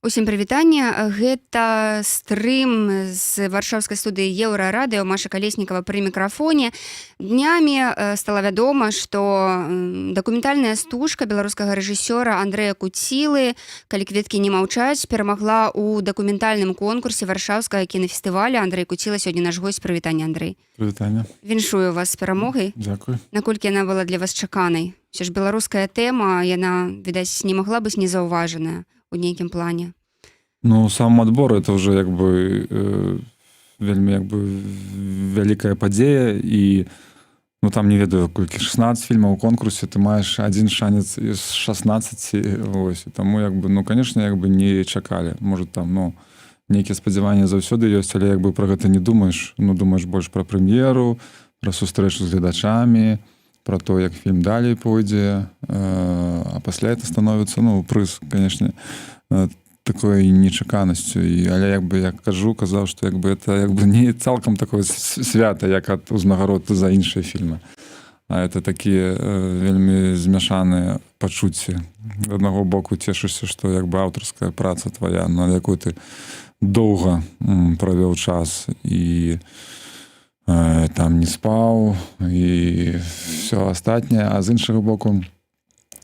Усім прывітанне. Гэта стрым з варшаўскай студыі Еўрарадыё. Маша Калеснікава пры мікрафоне. Днямі стала вядома, што дакументальная стужка беларускага рэжысёра Андрэя Куцілы «Калі кветкі не маўчаць» перамагла ў дакументальным конкурсе варшаўскага кінафестываля. Андрэй Куціла сёння наш госць. Прывітанне, Андрэй. Прывітанне. Віншую вас з перамогай. Дзякуй. Наколькі яна была для вас чаканай? Усё ж беларуская тэма, яна, відаць, не магла быць незаўважаная у нейкім плане. Ну, сам адбор это уже вельмі вялікая падзея і ну там не ведаю колькі 16 фільмаў у конкурсе, ты маеш адзін шанец з 16 ось, таму ну конечно не чакалі, может там нейкія спадзяванні заўсёды ёсць, але пра гэта не думаеш, думаеш больш пра прэм'еру, пра сустрэчу з гледачамі, пра то, як фільм далей пойдзе, а пасля это становіцца прыз, конечно, такой нечаканасцю, але я казаў, што это не цалкам такое свята, як ад узнагарод за іншыя фільмы, а это такія вельмі змяшаныя пачуцці. З аднаго боку цешышся, што аўтарская праца твая, на якой ты доўга правёў час і там не спаў і все астатняе, а з іншага боку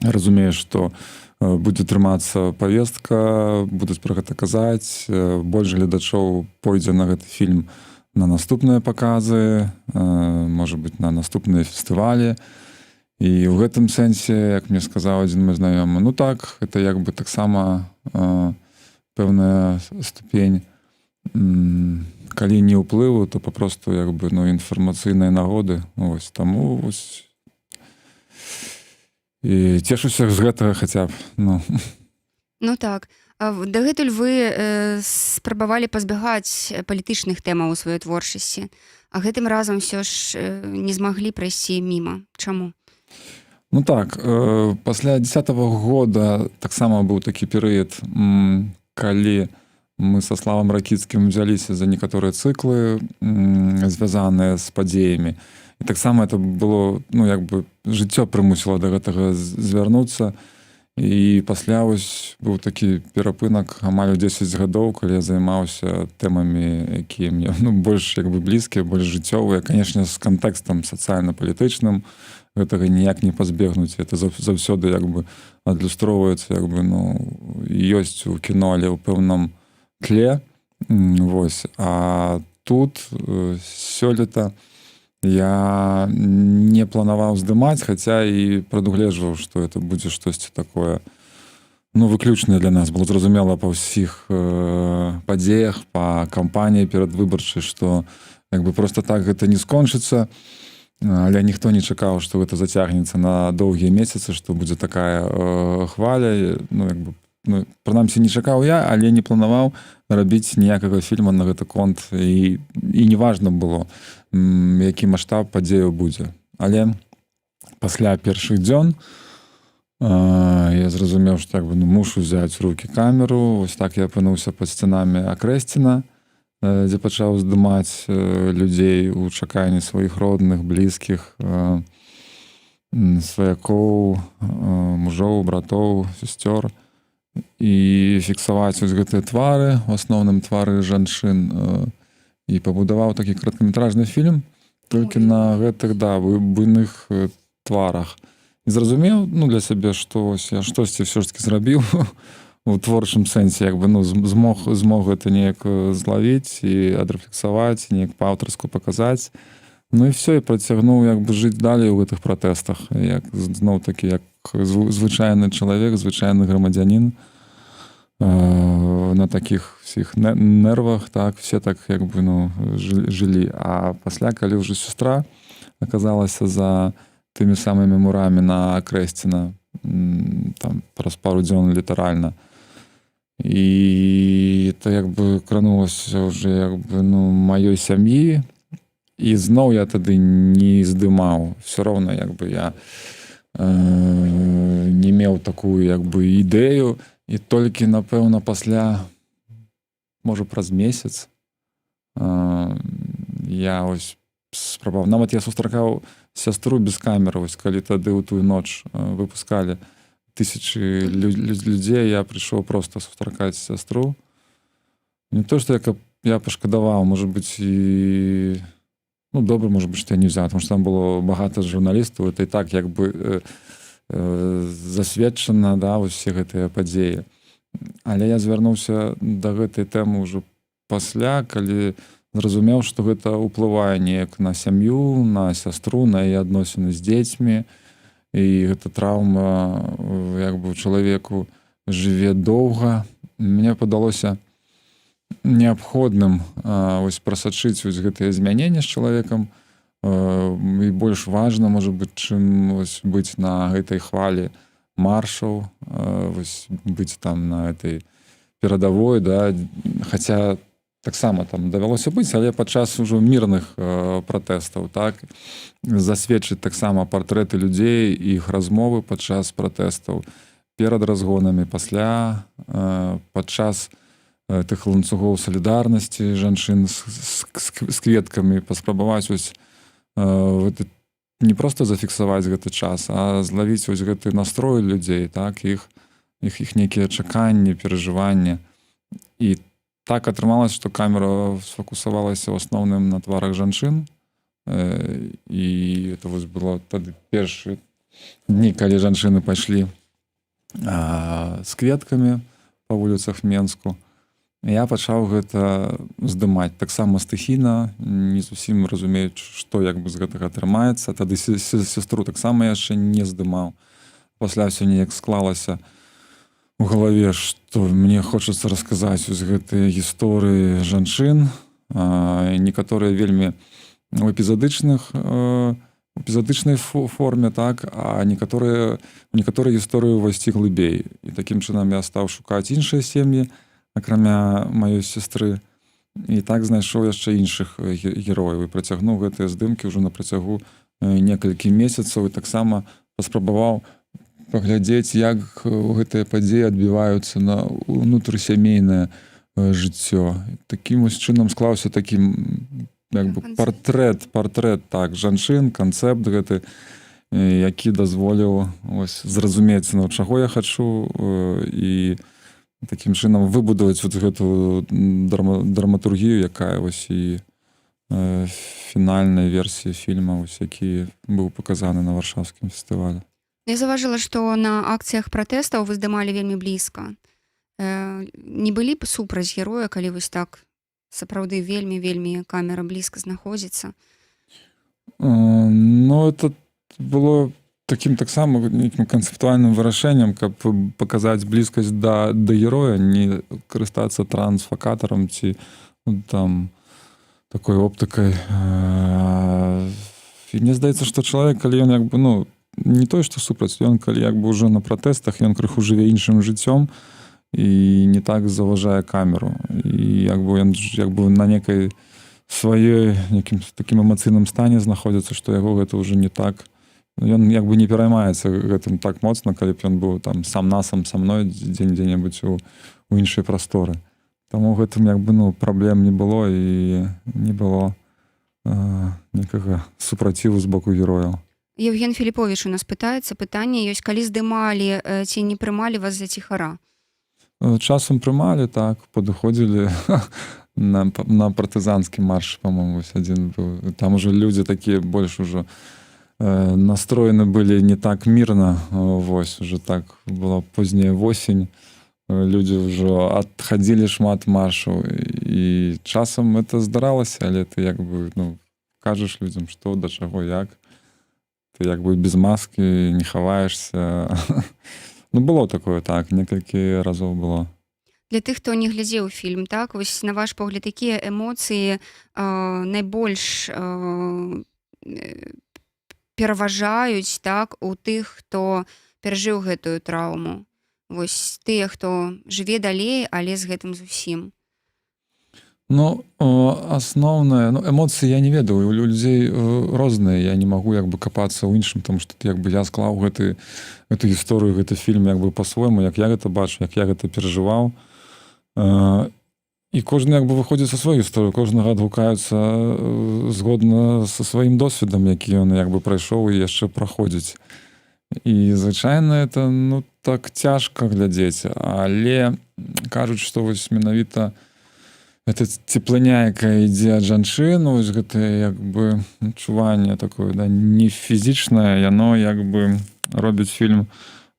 разумееш, што будзе трымацца павестка, будуць пра гэта казаць, больш гледачоў пойдзе на гэты фільм на наступныя паказы, можа быць, на наступныя фестывалі. І ў гэтым сэнсе, як мне сказаў адзін мой знаёмы, так, это таксама пэўная ступень, калі не ўплыву, то папросту інфармацыйнай нагоды. Ось, таму вось і цешуся з гэтага хаця б. Ну так. Дагэтуль вы спрабавалі пазбягаць палітычных тэмаў у сваёй творчасці, а гэтым разам ўсё ж не змаглі прайсці міма. Чаму? Ну так, пасля 10-го года таксама быў такі перыяд, калі мы са Славам Ракіцкім взяліся за некаторыя цыклы, звязаныя з падзеямі. І таксама это было, жыццё прымусіла да гэтага звярнуцца. І пасля вось быў такі перапынак амаль 10 гадоў, калі я займаўся тэмамі, якія мне больш блізкія, больш жыццёвыя, канешне, з кантэкстам сацыяльна-палітычным. Гэтага ніяк не пазбегнуць. Это заўсёды адлюстроўваецца, ёсць у кіно, але ў пэўным тле. Вось. А тут сёлета я не планаваў здымаць, хаця і прадугледжваў, што это будзе штосьці такое выключнае для нас. Было зразумела па ўсіх падзеях, па кампаніі перадвыбарчай, што проста так гэта не скончыцца, але ніхто не чакаў, што гэта зацягнецца на доўгія месяцы, што будзе такая хваля. Прынамсі, не чакаў я, але не планаваў рабіць ніякага фільма на гэты конт, і не важна было, які маштаб падзеяў будзе. Але пасля першых дзён я зразумеў, што мушу взяць у рукі камеру. Вось так я апынуўся пад сценамі Акрэсціна, дзе пачаў здымаць людзей у чаканні сваіх родных, блізкіх, сваякоў, мужоў, братоў, сясцёр, і фіксаваць вось гэтыя твары, у асноўным твары жанчын, і пабудаваў такі кароткаметражны фільм толькі на гэтых буйных тварах. І зразумеў для сябе, што я штосьці ўсё ж такі зрабіў у творчым сэнсе, змог гэта неяк злавіць і адрэфлексаваць, неяк па-аўтарску паказаць. І все, і працягнуў жыць далей у гэтых пратэстах, зноў-такі як звычайны чалавек, звычайны грамадзянін, на такіх всіх нервах, так, все так жылі. А пасля, калі ўжо сястра аказалася за тымі самымі мурамі на Акрэсціна, там праз пару дзён літаральна, і это кранулася ўжо маёй сям'і, і зноў я тады не здымаў. Все роўна я не меў такую ідэю, і толькі, напэўна, пасля, можа, праз месяц я спрабаваў. Нават я сустракаў сястру без камеры, калі тады ў тую ноч выпускалі тысячи людзей, я прыйшоў проста сустракаць сястру. Не то, што я пашкадаваў, можа быць, і добра, можа быць, што я не взяў, тому што там было багата журналістаў, это і так як бы засведчана, да, усе гэтыя падзеі. Але я звярнуўся да гэтай тэмы ўжо пасля, калі зразумеў, што гэта ўплывае неяк на сям'ю, на сястру, на яе адносіны з дзецьмі. І гэта траўма як бы чалавеку жыве доўга. Мне падалося неабходным прасачыць гэтыя змяненні з чалавекам. І больш важна, можа быць, чым быць на гэтай хвалі маршаў, быць там на этой перадавой, да, хаця таксама там давялося быць, але падчас ужо мірных пратэстаў, так, засведчыць таксама партрэты людзей, іх размовы падчас пратэстаў, перад разгонамі, пасля, падчас тых ланцугоў салідарнасці жанчын з кветкамі, паспрабаваць не проста зафіксаваць гэты час, а злавіць гэты настрой людзей, так, іх нейкія чаканні, перажыванні. І так атрымалася, што камера сфокусавалася ў асноўным на тварах жанчын. І это было тады першыя дні, калі жанчыны пайшлі з кветкамі па вуліцах Менску. Я пачаў гэта здымаць таксама стыхійна, не зусім разумеючы, што як бы з гэтага атрымаецца. Тады сястру таксама яшчэ не здымаў. Пасля ўсё неяк склалася у галаве, што мне хочацца расказаць гэтыя гісторыі жанчын, некаторыя вельмі у эпізадычнай форме, так, а некаторыя гісторыі ўвайсці глыбей. І такім чынам я стаў шукаць іншыя сем'і, акрамя маёй сястры, і так знайшоў яшчэ іншых герояў і працягнуў гэтыя здымкі ўжо на працягу некалькі месяцаў і таксама паспрабаваў паглядзець, як гэтыя падзеі адбіваюцца на ўнутрысямейнае жыццё. Такім чынам склаўся такі як бы партрэт, так, жанчын, канцэпт гэты, які дазволіў зразумець, чаго я хачу, і такім чынам выбудаваць гэту драматургію, якая і фінальнай версіі фільма, які быў паказаны на варшаўскім фестывалі. Я заўважыла, што на акцыях пратэстаў вы здымалі вельмі блізка. Не былі б супраць героя, калі вось так сапраўды вельмі камера блізка знаходзіцца? Это было таким таксама нейкім канцэптуальным вырашэннем, каб паказаць блізкасць да героя, не карыстацца трансфакатарам ці там такой оптыкай. І мне здаецца, што чалавек, калі ён як бы, не той, што супраць, ён калі як бы ўжо на пратэстах, ён крыху жыве іншым жыццём і не так заўважае камеру. І як бы ён як бы на некай сваёй некім такім эмацыйным стане знаходзіцца, што яго гэта ўжо не так. Ён як бы не пераймаецца гэтым так моцна, калі б ён быў там сам-насам са мной дзе-небудзь у іншай прасторы. Таму гэтым як бы праблем не было і не было некага супраціву з боку герояў. Евген Філіповіч у нас пытаецца, пытанне ёсць, калі здымалі ці не прымалі вас за ціхара? Часам прымалі, так, падыходзілі на партызанскі марш, па-моему, адзін быў. Там ужо людзі такія больш ужо настроены былі не так мірна, уже так была позняя восень, людзі ўжо адхадзілі шмат маршаў, і часам это здаралася, але ты як бы, кажаш людзям, што, да чаго, як. Ты як бы без маскі не хаваешся. Было такое, так, некалькі разоў было. Для тых, хто не глядзеў фільм, так, вось на ваш погляд, якія эмоцыі найбольш пераважаюць, так, у тых, хто перажыў гэтую траўму? Вось тыя, хто жыве далей, але з гэтым зусім. Асноўнае, эмоцыі я не ведаю, у людзей розныя, я не магу як бы капацца ў іншым, тому што як бы я склаў гэту гісторыю, гэты фільм як бы па-свойму, як я гэта бачу, як я гэта перажываў. І кожны як бы выходзіць са сваю гісторыю, кожнага адгукаюцца згодна са сваім досведам, які ён як бы прайшоў і яшчэ праходзіць. І звычайна это ну так цяжка глядзець, але кажуць, што вось менавіта это цеплыня, якая ідзе ад жанчын, вось гэта як бы адчуванне такое, да, не фізічнае, яно як бы робіць фільм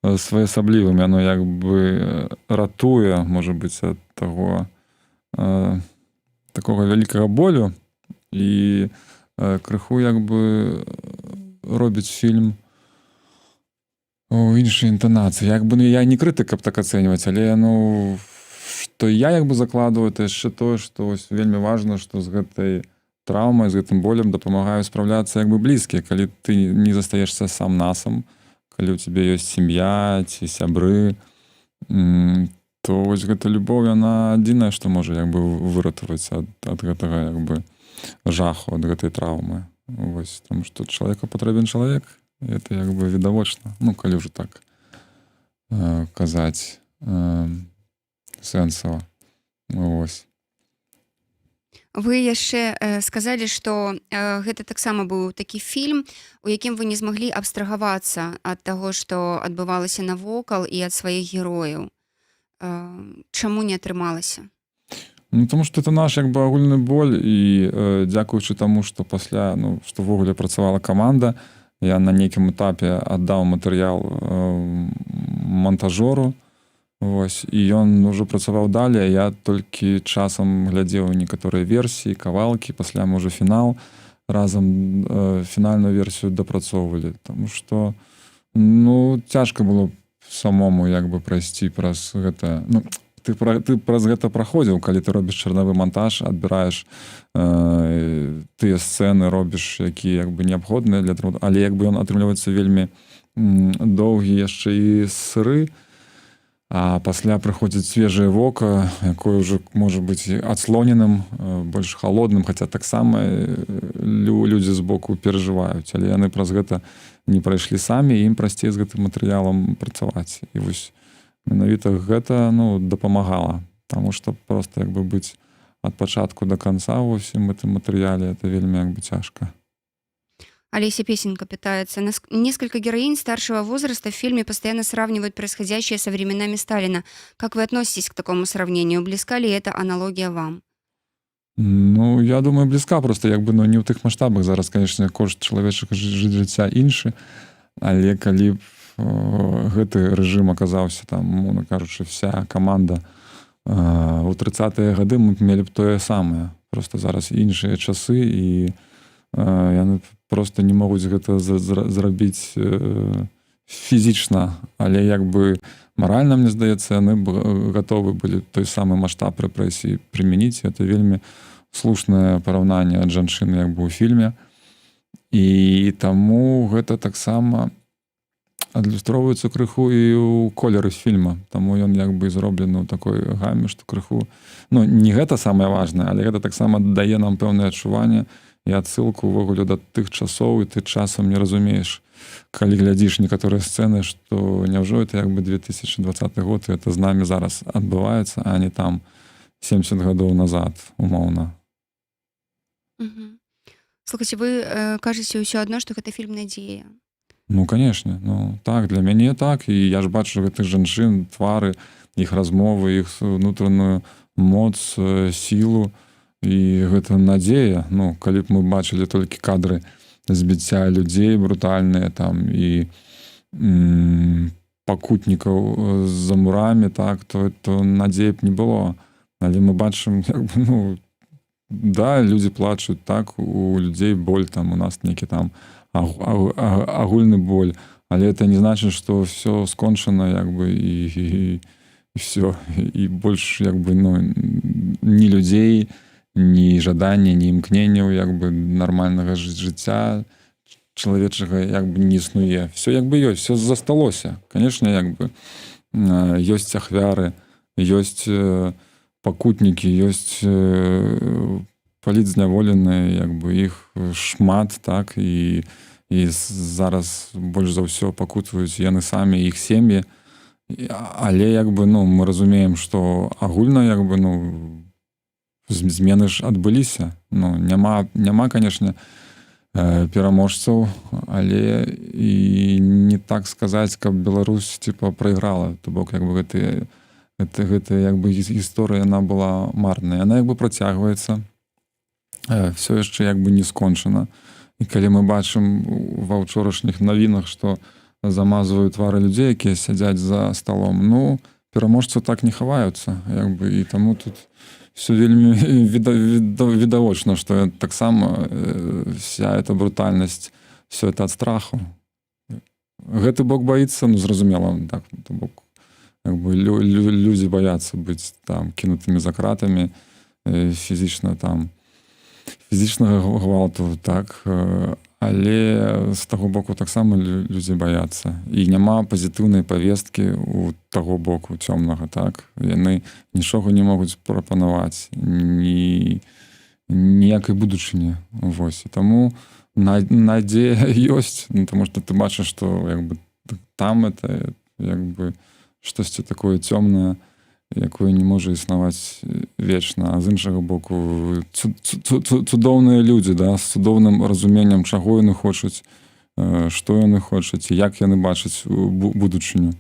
своеасаблівым, яно як бы ратуе, можа быць, ад таго такога вялікага болю і крыху як бы робіць фільм у іншай інтанацыі. Як бы ну, я не крытык, каб так ацэньваць, але ну што я як бы закладваю, то яшчэ тое, што вось вельмі важна, што з гэтай траўмай, з гэтым болем дапамагаю спраўляцца як бы блізкія, калі ты не застаешся сам насам, калі ў цябе ёсць сям'я ці сябры, то вось гэта любоў, яна адзінае, што можа як бы выратаваць ад гэтага як бы жаху, ад гэтай траўмы. Вось, таму што чалавеку патрэбен чалавек, это як бы відавочна, ну калі ўжо так казаць сэнсава. Вось. Вы яшчэ сказалі, што гэта таксама быў такі фільм, у якім вы не змаглі абстрагавацца ад таго, што адбывалася навокал і ад сваіх герояў. Чаму не атрымалася? Ну, тому што это наш як бы агульны боль і дзякуючы таму, што пасля, ну, што ўвогуле працавала каманда, я на нейкім этапе аддаў матэрыял монтажору, вось, і ён ўжо працаваў далей, я толькі часам глядзеў некаторыя версіі, кавалкі, пасля мы ўжо фінал разам фінальную версію дапрацоўвалі, таму што ну, цяжка было самому як бы прайсці праз гэта, ну, ты праз гэта праходзіў, калі ты робіш чарнавы монтаж, адбіраеш тыя сцэны, робіш, якія як бы неабходныя для труду, але як бы ён атрымліваецца вельмі доўгі яшчэ і сыры, а пасля прыходзіць свежае вока, якое ўжо можа быць адслоненым, больш халодным, хаця таксама людзі збоку перажываюць, але яны праз гэта не прайшлі самі, і ім прасцей з гэтым матэрыялам працаваць. І вось менавіта гэта ну, дапамагала, таму што проста як бы быць ад пачатку да канца ва ўсім гэтым матэрыяле, это вельмі як бы цяжка. Олеся Песенко питается. Несколько героинь старшего возраста в фильме постоянно сравнивают происходящее со временами Сталина. Как вы относитесь к такому сравнению? Близка ли эта аналогия вам? Ну, я думаю, блізка, просто як бы, ну, не ў тых маштабах. Зараз, конечно, кошт чалавечага жыцця іншы, але калі б гэты рэжым аказаўся там, мовна кажучы, вся каманда у 30-е гады, мы мелі б тое самае. Просто зараз іншыя часы, і яны просто не могуць гэта зрабіць фізічна, але як бы маральна, мне здаецца, яны б гатовы былі той самы маштаб рэпрэсій прымяніць. Это вельмі слушнае параўнанне ад жанчыны як бы ў фільме. І таму гэта таксама адлюстроўваецца крыху і ў колеры фільма. Таму ён як бы зроблены ў такой гаме, што крыху, ну, не гэта самае важнае, але гэта таксама дае нам пэўнае адчуванне і адсылку ўвогуле да тых часоў, і ты часам не разумееш, калі глядзіш некаторыя сцэны, што няўжо это як бы 2020 год, і это з намі зараз адбываецца, а не там 70 гадоў назад, умоўна. Слухайте, вы кажаце ўсё адно, што гэта фільм «Надзея». Ну, канешне, ну, так, для мяне так, і я ж бачу гэтых жанчын, твары, іх размовы, іх унутраную моц, сілу, і гэта надзея. Ну, калі б мы бачылі толькі кадры збіцця людзей брутальныя там і пакутнікаў за мурамі, так, то надзеі б не было. Але мы бачым, як бы, ну, да, людзі плачуць, так, у людзей боль, там, у нас нейкі там агульны боль, але это не значыць, што ўсё скончана, як бы, і всё, і больш, як бы, ну, ні людзей, ні жадання, ні імкненняў як бы нармальнага жыцця чалавечага як бы не існуе. Всё як бы ёсць, всё засталося. Канешне, як бы ёсць ахвяры, ёсць пакутнікі, ёсць палітзняволеныя, як бы іх шмат, так, і зараз больш за ўсё пакутваюць яны самі, іх сем'і. Але як бы, ну, мы разумеем, што агульна як бы, ну, змены ж адбыліся. Ну, няма, канешне, пераможцаў, але і не так сказаць, каб Беларусь типа прайграла, то бок як бы гэта як бы гісторыя яна была марная, яна як бы працягваецца, все яшчэ як бы не скончана. І калі мы бачым ва ўчорашніх навінах, што замазваюць твары людзей, якія сядзяць за сталом, ну пераможцы так не хаваюцца, як бы, і таму тут все вельмі відавочна, што таксама вся эта брутальнасць, все это ад страху. Гэты бок баіцца, ну зразумела, так, то бок як бы людзі баяцца быць там кінутымі за кратамі, фізічнага гвалту, так, але з таго боку таксама людзі баяцца. І няма пазітыўнай павесткі ў таго боку цёмнага, так. Яны нічога не могуць прапанаваць, ніякай будучыні. Вось. І таму надзея ёсць, таму што ты бачыш, што як бы там это як бы штосьці такое цёмнае, якое не можа існаваць вечна, а з іншага боку цудоўныя людзі, да, з цудоўным разуменнем, чаго яны хочуць, што яны хочуць, і як яны бачаць будучыню.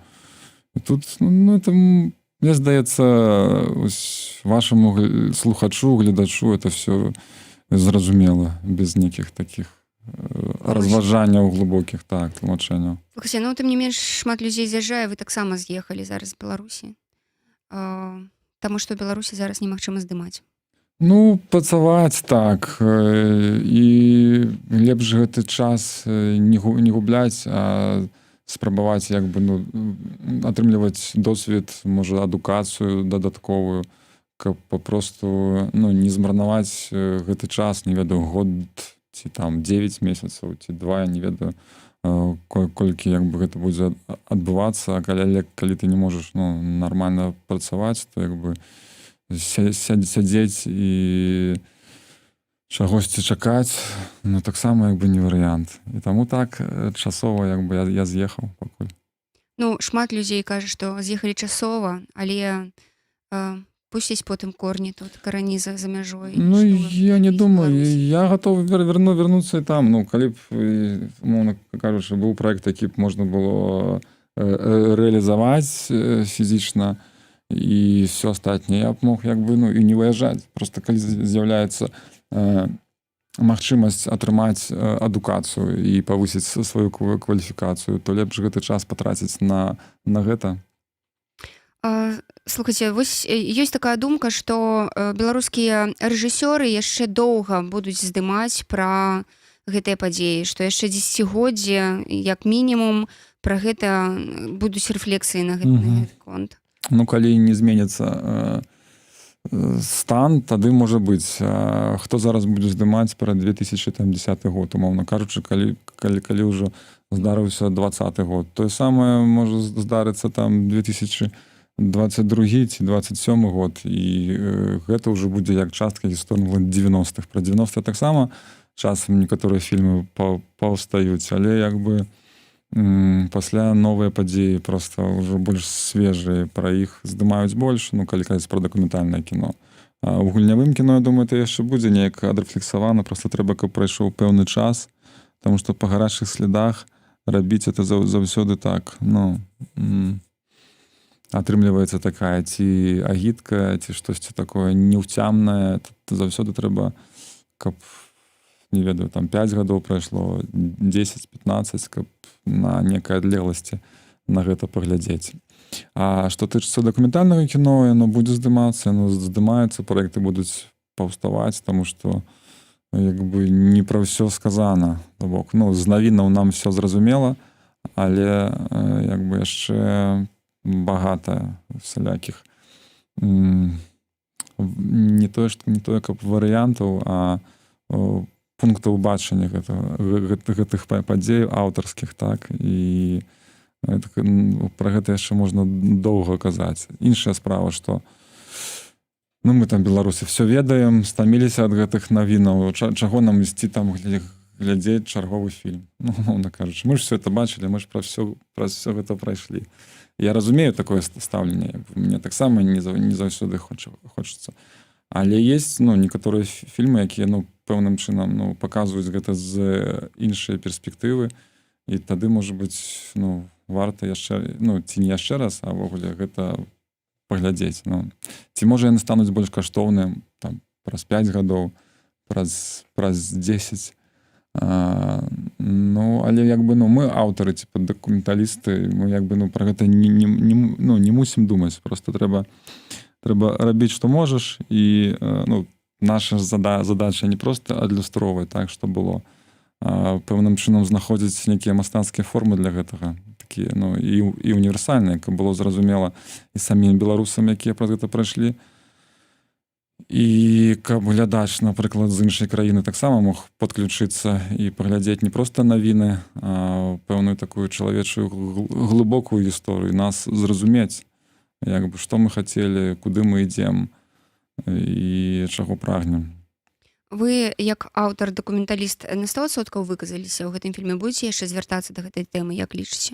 І тут, ну, это, мне здаецца, вашаму слухачу, гледачу это все зразумела, без нейкіх такіх разважанняў глыбокіх, так, тлумачэнняў. Слухайце, ну тым не менш шмат людзей з'язджае, вы таксама з'ехалі зараз з Беларусі. Таму што ў Беларусі зараз немагчыма здымаць. Ну, працаваць так. І лепш гэты час не губляць, а спрабаваць як бы, ну, атрымліваць досвед, можа, адукацыю дадатковую, каб папросту, ну, не змарнаваць гэты час, не ведаю, год ці там 9 месяцаў, ці 2, я не ведаю, колькі як бы гэта будзе адбывацца, а калі ты не можаш, ну, нармальна працаваць, то як бы сядзець і чагосьці чакаць, ну таксама як бы не варыянт. І таму так часова як бы я з'ехаў пакуль. Ну, шмат людзей кажа, што з'ехалі часова, але пусціць потым корні тут, карані за мяжой. Ну, я не думаю, я готов вернуцца і там. Ну, калі б, умоўна кажучы, быў праект, які б можна было рэалізаваць фізічна і все астатняе, я б мог як бы, ну, і не выязджаць. Просто калі з'яўляецца магчымасць атрымаць адукацыю і павысіць сваю кваліфікацыю, то лепш гэты час патраціць на гэта. Слухайце, вось ёсць такая думка, што беларускія рэжысёры яшчэ доўга будуць здымаць пра гэтыя падзеі, што яшчэ дзесяцігоддзе, як мінімум, пра гэта будуць рэфлексіі на гэты конт. Ну, калі не зменіцца стан, тады можа быць. Хто зараз будзе здымаць пра 2010 год, умоўна кажучы, калі ўжо здарыўся 20 год. Тое самае можа здарыцца там 2022 ці 27 год, і гэта ўжо будзе як частка гісторыі 90-х. Пра 90-х таксама часам некаторыя фільмы паўстаюць, але як бы пасля новыя падзеі проста ўжо больш свежыя, пра іх здымаюць больш, ну, калі казаць пра дакументальнае кіно. А ў гульнявым кіно, я думаю, это яшчэ будзе неяк адрэфлексавана, проста трэба, каб прайшоў пэўны час, таму што па гарачых слядах рабіць это заўсёды так, ну, атрымліваецца такая ці агітка, ці штосьці такое неўцямнае, заўсёды трэба, каб, не ведаю, там 5 гадоў прайшло, 10-15, каб на некай адлегласці на гэта паглядзець. А што тычыцца дакументальнага кіно, яно будзе здымацца, яно здымаецца, праекты будуць паўставаць, таму што як бы не пра ўсё сказана. То бок, ну, з навінаў нам все зразумела, але як бы яшчэ багата всялякіх не тое, каб варыянтаў, а пунктаў бачання гэтых падзеяў аўтарскіх, так, і пра гэта яшчэ можна доўга казаць. Іншая справа, што, ну, мы там, беларусы, все ведаем, стаміліся ад гэтых навінаў, чаго нам ісці там глядзець чарговы фільм. Ну, умоўна кажучы, мы ж все это бачылі, мы ж праз все гэта прайшлі. Я разумею такое стаўленне, мне таксама не заўсёды хочацца. Але ёсць, ну, некаторыя фільмы, якія, ну, пэўным чынам ну, паказваюць гэта з іншай перспектывы і тады можа быць ну, варта яшчэ ну, ці не яшчэ раз, а ўвогуле гэта паглядзець. Ну. Ці можа яны стануць больш каштоўныя там, праз 5 гадоў, праз 10. Ну, але як бы, ну, мы аўтары, типа, дакументалісты, мы як бы, ну, пра гэта не мусім думаць. Просто трэба рабіць, што можаш, і ну, наша задача не проста адлюстроўваць так, што было, а пэўным чынам знаходзіць нейкія мастацкія формы для гэтага, такія, ну, і універсальныя, каб было зразумела і самім беларусам, якія праз гэта прайшлі, і каб глядач, напрыклад, з іншай краіны таксама мог падключыцца і паглядзець не проста навіны, а пэўную такую чалавечую глыбокую гісторыю, нас зразумець, як бы, што мы хацелі, куды мы ідзем і чаго прагнем. Вы, як аўтар-дакументаліст, на 100% выказаліся ў гэтым фільме, будзеце яшчэ звяртацца да гэтай тэмы, як лічыце?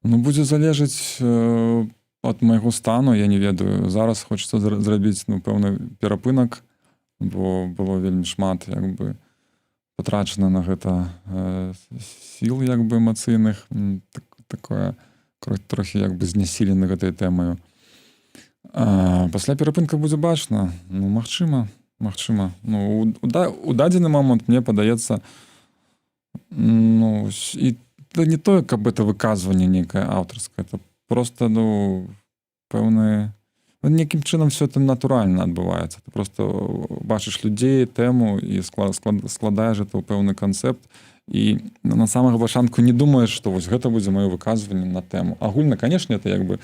Ну, будзе залежаць ад майго стану, я не ведаю. Зараз хочацца зрабіць ну, пэўны перапынак, бо было вельмі шмат як бы, патрачана на гэта сіл як бы, эмацыйных, такое трохі як бы, знясілены гэтай тэмаю. Пасля перапынка будзе бачна, ну, магчыма. Ну, у дадзены момант мне падаецца ну, і не тое, каб это выказванне нейкае аўтарскае, это просто ну, пэўны нейкім чынам все это натуральна адбываецца. Ты просто бачыш людзей, тэму і складаеш это ў пэўны канцэпт і на самага пачатку не думаеш, што вось гэта будзе маё выказванне на тэму. Агульна, канешне, это як бы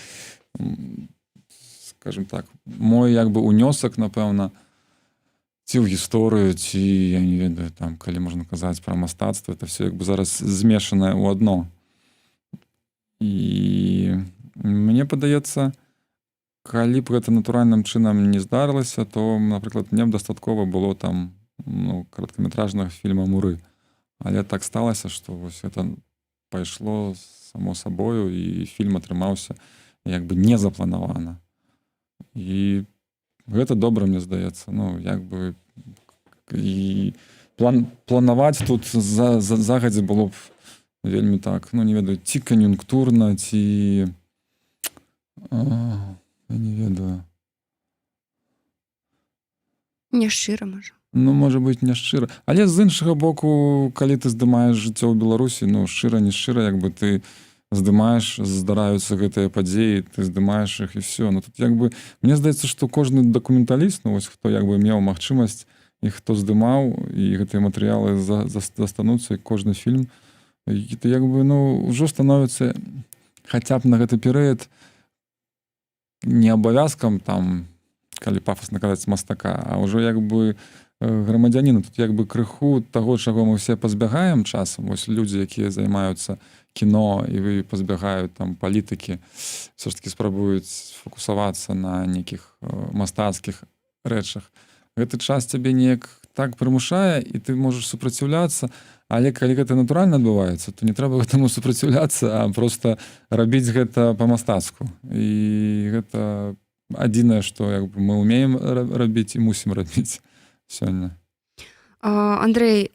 скажем так, мой як бы унёсак, напэўна, ці ў гісторыю, ці я не ведаю, там, калі можна казаць пра мастацтва, это все як бы зараз змешанае ў адно. І мне падаецца, калі б гэта натуральным чынам не здарылася, то, напрыклад, мне б дастаткова было там ну, кароткаметражнага фільма «Муры». Але так сталася, што вось гэта пайшло само сабою, і фільм атрымаўся як бы не запланавана. І гэта добра, мне здаецца. Ну, як бы і планаваць тут загадзя было б вельмі так, ну, не ведаю, ці кан'юнктурна, ці я не ведаю. Няшчыра, можа. Ну, можа быць, няшчыра. Але з іншага боку, калі ты здымаеш жыццё ў Беларусі, ну, шчыра, не шчыра, як бы ты здымаеш, здараюцца гэтыя падзеі, ты здымаеш іх і все. Ну, тут як бы, мне здаецца, што кожны дакументаліст, ну, вось хто як бы меў магчымасць, і хто здымаў, і гэтыя матэрыялы застануцца, і кожны фільм, і ты як бы, ну, ўжо становіцца хаця б на гэты перыяд не абавязкам там, калі пафасна казаць мастака, а ўжо як бы грамадзяніна, тут як бы крыху таго, чаго мы все пазбягаем часам, вось людзі, якія займаюцца кіно і вы пазбягаюць там палітыкі, все ж таки спрабуюць фокусавацца на нейкіх мастацкіх рэчах. Гэты час цябе неяк так прымушае, і ты можаш супраціўляцца, але калі гэта натуральна адбываецца, то не трэба гэтаму супраціўляцца, а проста рабіць гэта па-мастацку. І гэта адзінае, што як бы, мы ўмеем рабіць і мусім рабіць сёння. Андрэй,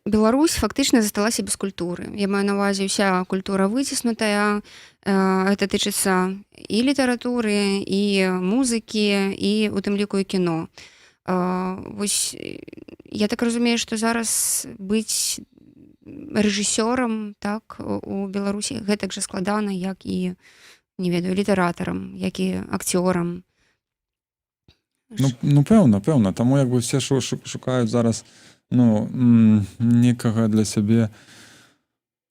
Беларусь фактычна засталася без культуры. Я маю на ўвазе ўся культура выціснутая. Это тычыцца і літаратуры, і музыкі, і у тым ліку і кіно. Вось я так разумею, што зараз быць рэжысёрам так, у Беларусі гэтак жа складана, як і, не ведаю, літаратарам, як і акцёрам. Ну, пэўна. Таму як бы все шукаюць зараз ну, некага для сябе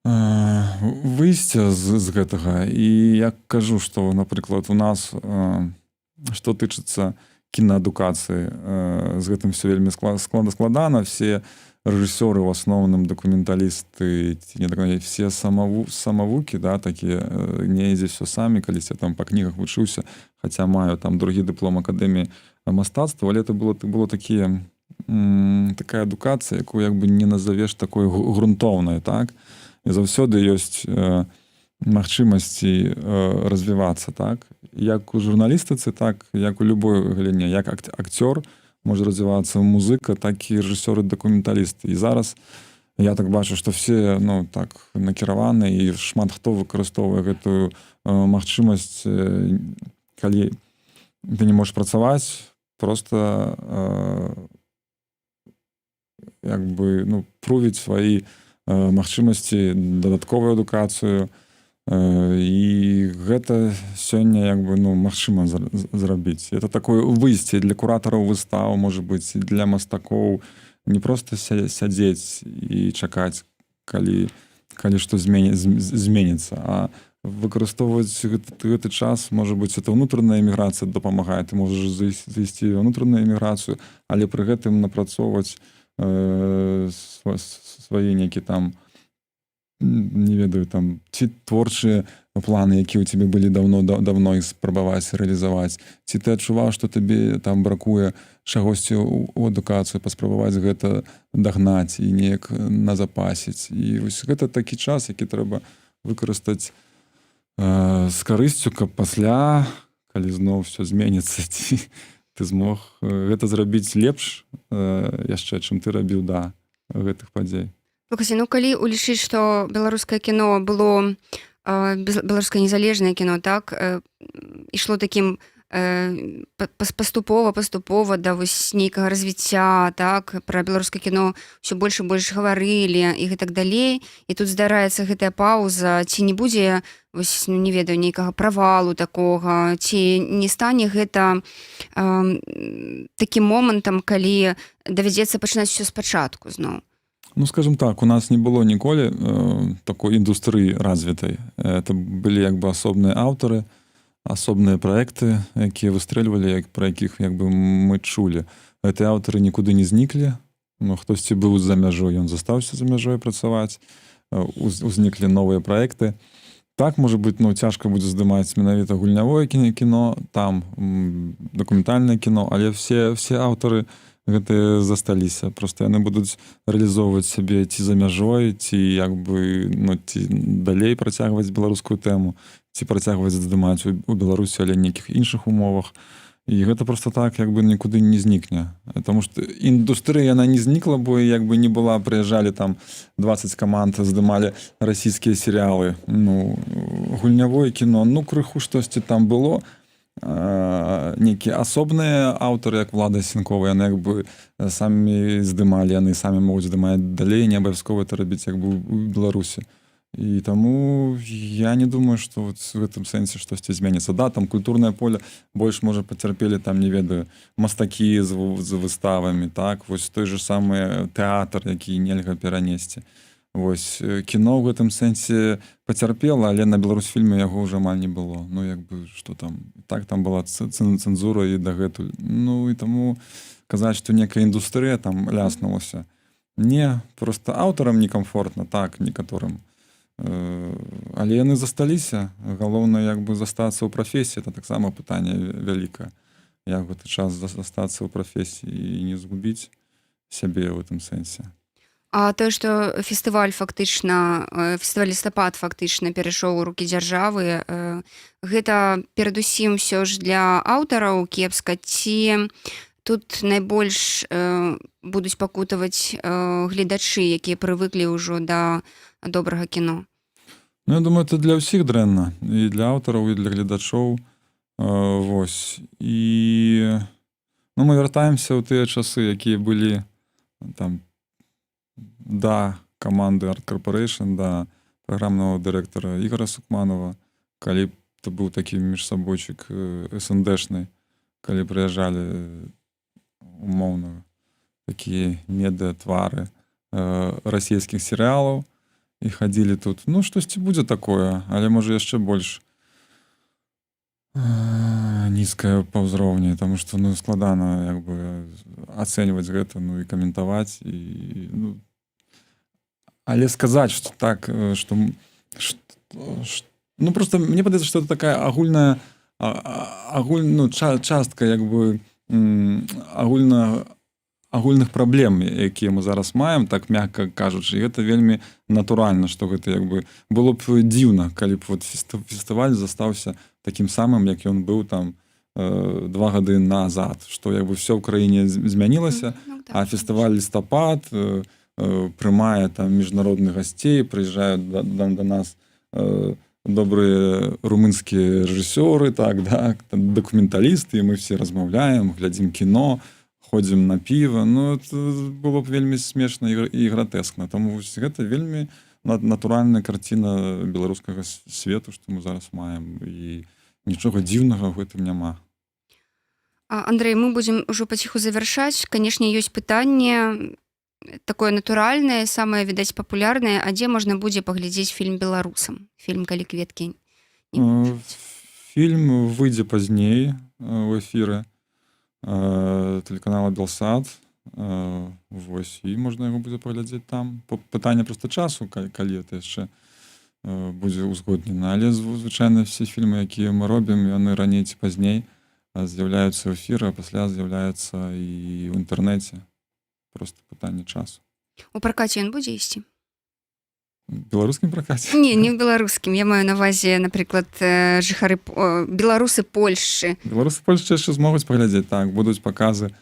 выйсця з гэтага. І я кажу, што, напрыклад, у нас, што тычыцца кінаадукацыі, з гэтым все вельмі складана. Все рэжысёры, у асноўным дакументалісты, все самавукі, да, такія, не ідзе все самі, калісьці там па кнігах вучыўся, хаця маю там другі дыплом акадэміі мастацтва, але это было такая адукацыя, якую як бы не назавеш такой грунтоўнай, так? І заўсёды ёсць магчымасці развівацца, так? Як у журналістыцы, так, як у любой галіне, як акцёр можа развівацца музыка, так і рэжысёры-дакументалісты. І зараз я так бачу, што все ну, так, накіраваны і шмат хто выкарыстоўвае гэтую магчымасць, калі ты не можаш працаваць, просто як бы, ну, прувіць свае магчымасці, дадатковую адукацыю. І гэта сёння як бы, ну, магчыма зрабіць. Это такое выйсце для куратараў выстаў, можа быць, і для мастакоў. Не проста сядзець і чакаць, калі што зменіцца, а выкарыстоўваць гэты час, можа быць, это ўнутраная эміграцыя дапамагае, ты можаш зайсці ў ўнутраную эміграцыю, але пры гэтым напрацоўваць свае нейкія там, не ведаю, там, ці творчыя планы, які ў цябе былі давно іх спрабаваць рэалізаваць, ці ты адчуваў, што табе там бракуе чагосьці ў адукацыю, паспрабаваць гэта дагнаць і неяк назапасіць. І вось гэта такі час, які трэба выкарыстаць з карысцю, каб пасля, калі зноў все зменіцца, ці ты змог гэта зрабіць лепш яшчэ, чым ты рабіў да гэтых падзей. Лукасе, ну калі улічыць, што беларускае кіно было, беларускае незалежнае кіно, так, ішло такім паступова да вось нейкага развіцця, так, пра беларускае кіно ўсё больш і больш гаварылі і гэтак далей, і тут здараецца гэтая паўза, ці не будзе, вось, ну, не ведаю, нейкага правалу такога, ці не стане гэта такім момантам, калі давядзецца пачынаць усё спачатку зноў? Ну, скажем так, у нас не было ніколі такой індустрыі развітай. Это былі як бы асобныя аўтары, асобныя праекты, якія выстрэльвалі, пра якіх як бы мы чулі. Гэтыя аўтары нікуды не зніклі, ну, хтосьці быў за мяжой, ён застаўся за мяжой працаваць, узніклі новыя праекты. Так, можа быць, ну, цяжка будзе здымаць менавіта гульнявое кіно, там дакументальнае кіно, але все аўтары гэтыя засталіся. Просто яны будуць рэалізоўваць сябе ці за мяжой, ці як бы, ну, ці далей працягваць беларускую тэму, ці працягваць здымаць у Беларусі, але нейкіх іншых умовах. І гэта просто так як бы нікуды не знікне. Таму што індустрыя, яна не знікла, бо як бы не была, прыязджалі там 20 каманд, здымалі расійскія серыялы. Ну, гульнявое кіно, ну, крыху штосьці там было. Нейкія асобныя аўтары, як Влада Сенкова, яны як бы самі здымалі, яны самі могуць здымаць далей, не абавязкова это рабіць як бы у Беларусі. І таму я не думаю, што вот в гэтым сэнсе штосьці зменіцца. Да, там культурнае поле больш, можа, пацярпелі, там, не ведаю, мастакі з выставамі, так, вось той же самы тэатр, які нельга перанесці. Вось, кіно ў гэтым сэнсе пацярпела, але на Беларусфільме яго ўжо амаль не было. Ну, як бы, што там, так, там была цэнзура і дагэтуль. Ну, і таму казаць, што некая індустрыя там ляснулася. Не, просто аўтарам некамфортна, так, некаторым. Але яны засталіся. Галоўнае, як бы, застацца ў прафесіі. Это таксама пытанне вялікае. Як гэты час застацца ў прафесіі і не згубіць сябе ў гэтым сэнсе. А тое, што фестываль лістапад фактычна перайшоў у рукі дзяржавы, гэта перадусім ўсё ж для аўтараў кепска, ці тут найбольш будуць пакутаваць гледачы, якія прывыклі ўжо да добрага кіно? Ну, я думаю, это для ўсіх дрэнна. І для аўтараў, і для гледачоў. Вось. І ну, мы вяртаемся ў тыя часы, якія былі там да каманды Art Corporation, да праграмнага дырэктара Ігора Сукманова, калі то быў такі міжсабойчык СНДшны, калі прыязджалі умоўна такія медыа-твары расійскіх серыялаў і хадзілі тут. Ну, штосьці будзе такое, але можа яшчэ больш нізкае па ўзроўні, таму што, ну, складана як бы ацэньваць гэта, ну, і каментаваць, і, ну, але сказаць, што так, што ну, просто мне падаецца, што это такая агульная ну, частка як бы агульных праблем, якія мы зараз маем, так мякка кажучы, і гэта вельмі натуральна, што гэта як бы было б дзіўна, калі б вот фестываль застаўся такім самым, як ён быў там 2 гады назад, што як бы все ў краіне змянілася, Ну, так, а фестываль лістапад прымае там міжнародных гасцей, прыязджаюць да нас добрыя румынскія рэжысёры, так, да, дакументалісты, і мы все размаўляем, глядзім кіно, ходзім на піва. Ну, это было б вельмі смешна і гратэскна. Таму гэта вельмі натуральная карціна беларускага свету, што мы зараз маем. І нічога дзіўнага ў гэтым няма. Андрэй, мы будзем ужо паціху завяршаць. Канешне, ёсць пытанне такое натуральнае, самае, відаць, папулярнае, а дзе можна будзе паглядзець фільм беларусам? Фільм «Калі кветкі не маўчаць». Фільм выйдзе пазней у эфіры тэлеканала Белсат. Вось, і можна яго будзе паглядзець там. Пытанне проста часу, калі это яшчэ будзе ўзгоднена. Але звычайна все фільмы, якія мы робім, яны раней ці пазней з'яўляюцца ў эфіры, а пасля з'яўляюцца і ў інтэрнэце. Просто пытанне часу. У пракаце ён будзе ісці? Беларускім пракаце? Не ў беларускім. Я маю на ўвазе, напрыклад, жыхары беларусы Польшчы. Беларусы Польшчы яшчэ змогуць паглядзець. Так, будуць паказы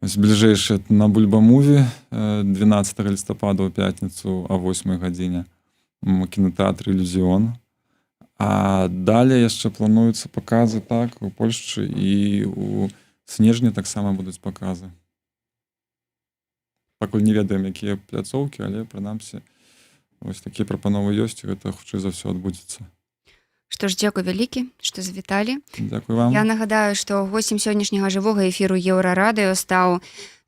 бліжэйшыя на Бульба-муві 12 лістапада ў пятніцу о 8 гадзіне у кінотэатры «Ілюзіон». А далей яшчэ плануюцца паказы, так, у Польшчы, і у снежні таксама будуць паказы. Пакуль не ведаем, якія пляцоўкі, але прынамсі вось такія прапановы ёсць, і гэта хутчэй за ўсё адбудзецца. Што ж, дзякуй вялікі, што завіталі. Дзякуй вам. Я нагадаю, што госцем сённяшняга жывога эфіру Еўрарадыё стаў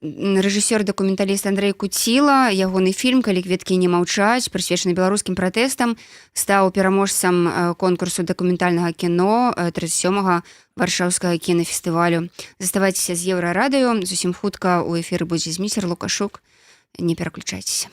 рэжысёр-дакументаліст Андрэй Куціла. Ягоны фільм «Калі кветкі не маўчаць», прысвечаны беларускім пратэстам, стаў пераможцам конкурсу дакументальнага кіно 37-га варшаўскага кінафестывалю. Заставайцеся з Еўрарадыё. Зусім хутка ў эфіры будзе Зміцер Лукашук. Не пераключайцеся.